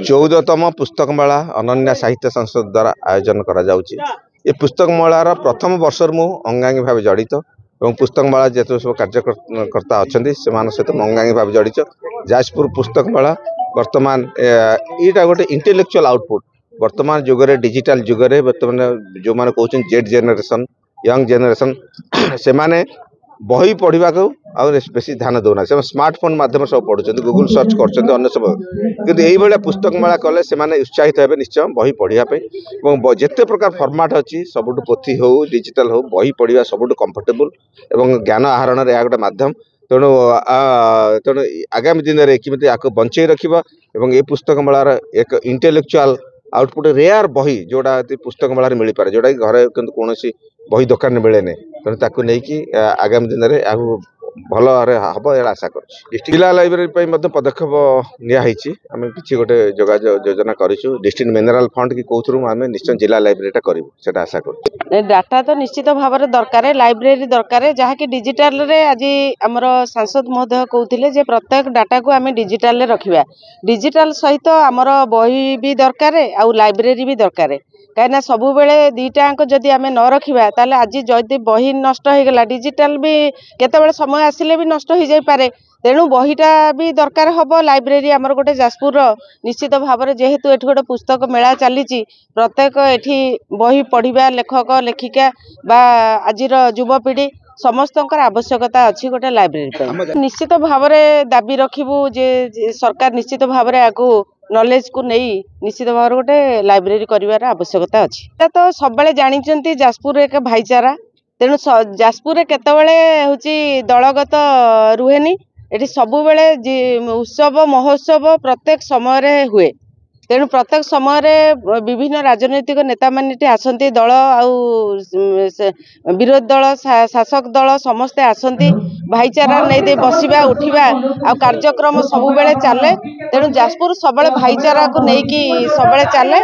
14तम पुस्तक मेला अनन्या साहित्य संसद द्वारा आयोजन करा जाउची। ये पुस्तक मेलार प्रथम वर्ष मु अंगांगी भाव जड़ित और पुस्तक मेला जो सब कार्यकर्ता अच्छा से सहित अंगांगी भाव जड़ित। जाजपुर पुस्तक मेला वर्तमान यहाँ गोटे इंटेलेक्चुअल आउटपुट वर्तमान जुगरे डिजिटल जुगरे बर्तमान जो मैंने कहते जेड जेनेरेशन यंग जेनेरेशन से माने बही पढ़ा को बेसी ध्यान दौना से स्मार्टफोन माध्यम सब पढ़ुं गूगल सर्च कर सब कि पुस्तक मेला कले से उत्साहित हे निश्चय बही पढ़ापी जिते प्रकार फर्माट अच्छी सबुठ पोथी हो डिजिटल हो बही पढ़ा सबुठ कंफर्टेबल एवं ज्ञान आहरण यह गोटे माध्यम। तेणु तेणु आगामी दिन में किमिति या बंचे रखा ये पुस्तक मेलार एक इंटेलेक्चुअल आउटपुट रेयर बही जोड़ा पुस्तक मेलार मिल पारे जोटा घरे कौन बही दुकान मिले तेणु ताकू नहीं आगामी दिन में भल हम यह आशा कर जिला लाइब्रेरी पदक्षेप नियाई आम कि गोटे योजना करूँ डिस्ट्रिक्ट मिनरल फंड कि कौन आम निश्चय जिला लाइब्रेरीटा करूँ आशा कर डाटा तो निश्चित भाव में दरकार लाइब्रेरी दरकार जहाँकि डिजिटाल रे आज आमर सांसद महोदय कहते प्रत्येक डाटा को आम डिजिटाल रखा डिजिटाल सहित आमर बही भी दरकार आउ लाइब्रेरी भी दरकार कहीं सब बेले दीटाक जदि आम न रखा ताले आज जदि बही नष्ट हो गला डिजिटाल भी केते समय आसिले भी नष्ट हो जाई पारे तेणु बहीटा भी दरकार हम लाइब्रेरी आमर गोटे जाजपुर निश्चित भाव में जेहेतु ये गोटे पुस्तक मेला चली प्रत्येक एठी बही पढ़ा लेखक लेखिका बा आजिर युवपीढ़ी समस्त आवश्यकता अच्छी गोटे लाइब्रेरी निश्चित भाव में दाबी रखू जे सरकार निश्चित भाव में आपको नॉलेज को नहीं निश्चित भाव में गोटे लाइब्रेरी कर आवश्यकता अच्छी तो सब जानते जाजपुर एक भाईचारा तेणु जाजपुर केतबेले हूँ दलगत रुहेनी ये सब उत्सव महोत्सव प्रत्येक समय हुए तेणु प्रत्येक समय विभिन्न राजनैतिक नेता माने आसती दल विरोधी दल शासक दल समस्ते आसती भाईचारा नहीं बसवा उठा आ कार्यक्रम सब चले तेणु जाजपुर सब भाईचारा को लेकिन सब चले।